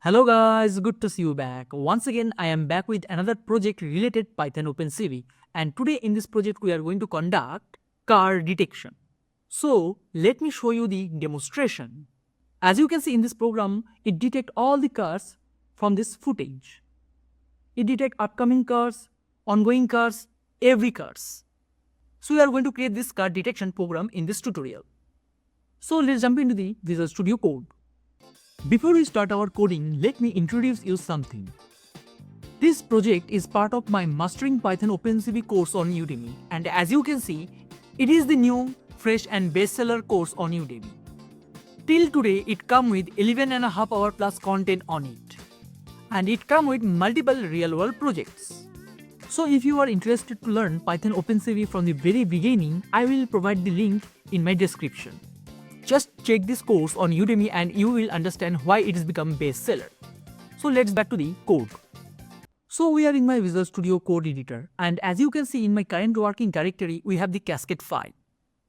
Hello guys, good to see you back. Once again, I am back with another project related Python OpenCV, and today in this project we are going to conduct car detection. So let me show you the demonstration. As you can see in this program, it detects all the cars from this footage. It detects upcoming cars, ongoing cars, every cars. So we are going to create this car detection program in this tutorial. So let's jump into the Visual Studio Code. Before we start our coding, let me introduce you something. This project is part of my Mastering Python OpenCV course on Udemy, and as you can see, it is the new, fresh and bestseller course on Udemy. Till today, it comes with 11.5 hour plus content on it, and it comes with multiple real-world projects. So if you are interested to learn Python OpenCV from the very beginning, I will provide the link in my description. Just check this course on Udemy and you will understand why it has become bestseller. So let's back to the code. So we are in my Visual Studio Code editor, and as you can see in my current working directory, we have the cascade file,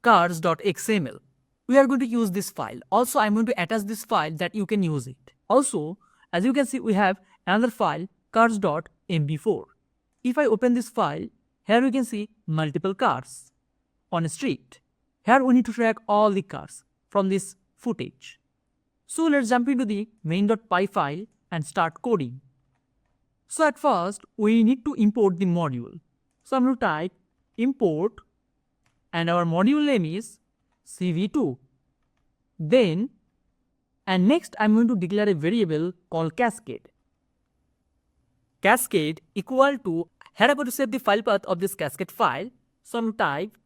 cars.xml. We are going to use this file. Also, I'm going to attach this file that you can use it. Also, as you can see, we have another file, cars.mp4. If I open this file, here we can see multiple cars on a street. Here we need to track all the cars from this footage. So let's jump into the main.py file and start coding. So at first we need to import the module. So I'm going to type import and our module name is cv2. Then and next I'm going to declare a variable called cascade. Cascade equal to, here I'm going to save the file path of this cascade file. So I'm going to type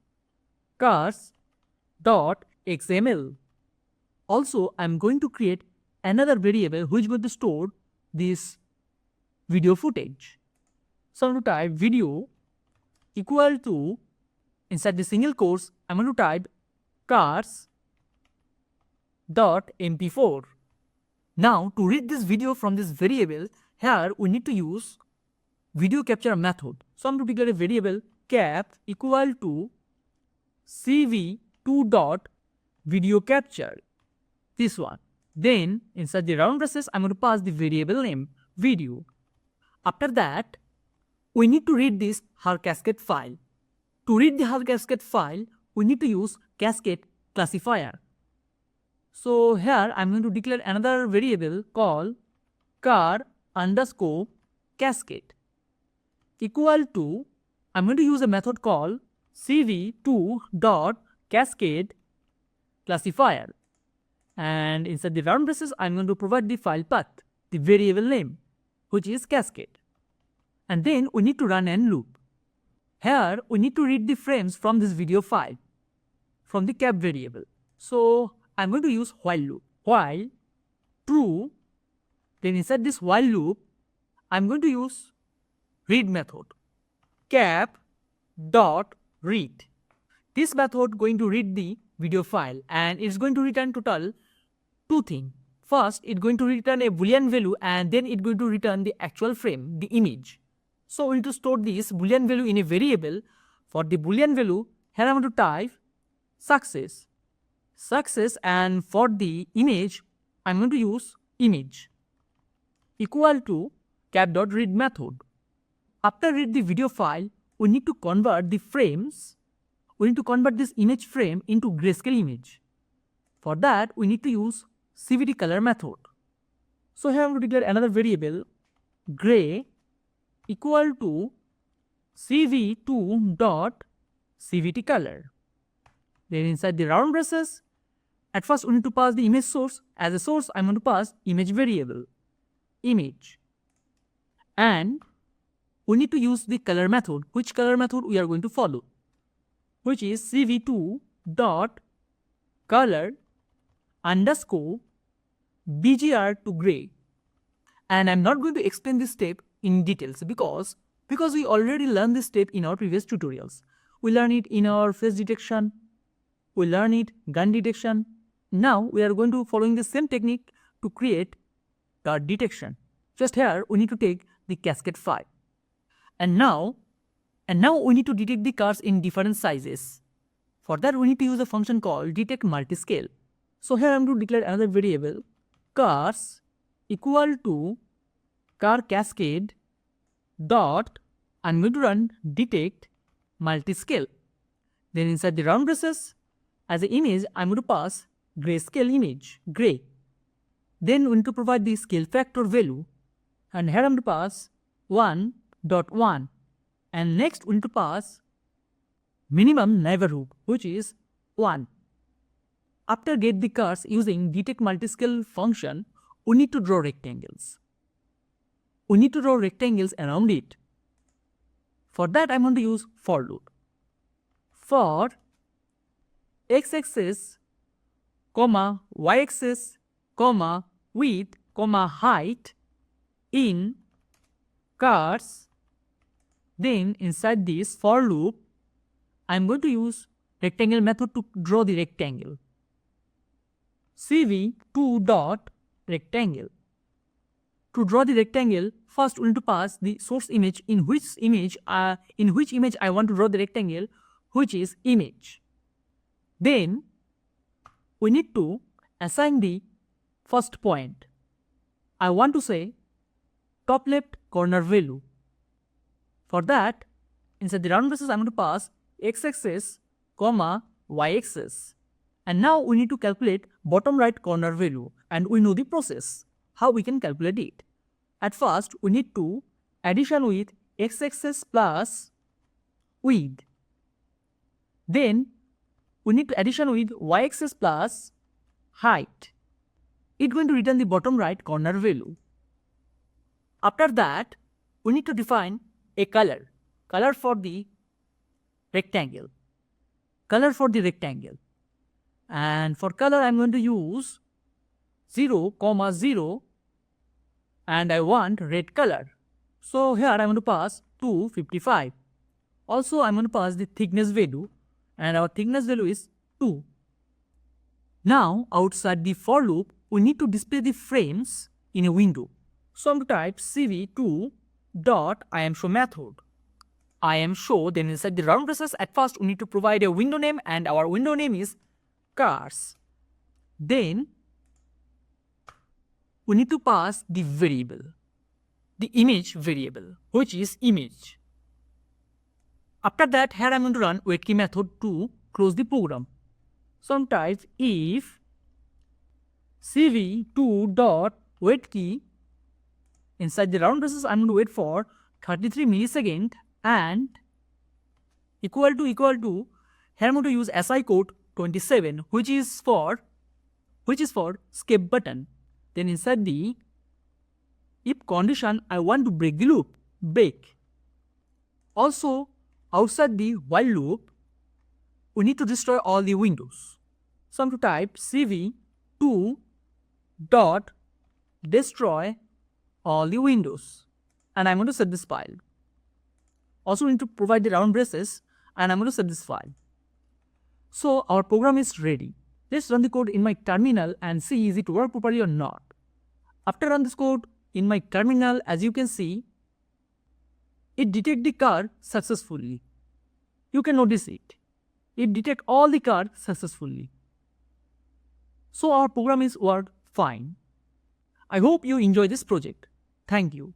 cars.xml. Also, I'm going to create another variable which is going to store this video footage. So I'm going to type video equal to, inside the single quotes, I'm going to type cars.mp4. Now, to read this video from this variable, here we need to use video capture method. So I'm going to declare a variable cap equal to cv2.video capture. This one. Then inside the round braces, I'm going to pass the variable name video. After that, we need to read this Haar cascade file. To read the Haar cascade file, we need to use cascade classifier. So here I'm going to declare another variable called car_cascade equal to, I'm going to use a method called cv2.cascade classifier. And inside the round braces, I'm going to provide the file path, the variable name, which is cascade. And then we need to run a loop. Here we need to read the frames from this video file, from the cap variable. So I'm going to use while loop. While true, then inside this while loop, I'm going to use read method, cap.read. This method going to read the video file and it's going to return total two things. First, it's going to return a boolean value and then it's going to return the actual frame, the image. So we need to store this boolean value in a variable. For the boolean value, here I'm going to type success, and for the image, I'm going to use image equal to cap.read method. After read the video file, we need to convert the frames. We need to convert this image frame into grayscale image. For that, we need to use CVT color method. So here I'm going to declare another variable gray equal to cv2.cvt color. Then inside the round braces, at first we need to pass the image source. As a source, I'm going to pass image variable, image. And we need to use the color method. Which color method we are going to follow? Which is cv2.color_bgr to gray. And I'm not going to explain this step in details because we already learned this step in our previous tutorials. We learned it in our face detection, we learned it gun detection. Now we are going to following the same technique to create car detection. Just here we need to take the cascade file. And now we need to detect the cars in different sizes. For that, we need to use a function called detect multiscale. So here I'm going to declare another variable cars equal to car cascade dot, I'm going to run detect multiscale. Then inside the round braces, as an image, I'm going to pass grayscale image, gray. Then we need to provide the scale factor value, and here I'm going to pass 1.1. And next we need to pass minimum neighborhood, which is 1. After get the cars using detect multiscale function, we need to draw rectangles. We need to draw rectangles around it. For that, I'm going to use for loop. For x-axis, y-axis, width, height in cars, then inside this for loop, I'm going to use rectangle method to draw the rectangle. cv2.rectangle. To draw the rectangle, first we need to pass the source image in which image I want to draw the rectangle, which is image. Then we need to assign the first point. I want to say top left corner value. For that, inside the round braces, I'm going to pass x-axis, y-axis. And now we need to calculate bottom right corner value, and we know the process, how we can calculate it. At first, we need to addition with x-axis plus width. Then we need to addition with y-axis plus height. It's going to return the bottom right corner value. After that, we need to define a color for the rectangle. And for color, I'm going to use 0, 0, and I want red color. So here I'm going to pass 255. Also, I'm going to pass the thickness value, and our thickness value is 2. Now, outside the for loop, we need to display the frames in a window. So I'm going to type cv2.IamShow method. IamShow, then inside the round braces, at first we need to provide a window name, and our window name is cars. Then we need to pass the variable, the image variable, which is image. After that, here I'm going to run wait key method to close the program. So I'm type if cv2.waitKey, inside the round braces I'm going to wait for 33 milliseconds, and equal to here I'm going to use SI code 27, which is for escape button. Then inside the if condition, I want to break the loop, break. Also, outside the while loop, we need to destroy all the windows. So I'm to type cv2.destroy all the windows, and I'm going to set this file. Also, we need to provide the round braces, and I'm going to set this file. So our program is ready. Let's run the code in my terminal and see is it work properly or not. After run this code in my terminal, as you can see, it detect the car successfully. You can notice it. It detect all the car successfully. So our program is worked fine. I hope you enjoy this project. Thank you.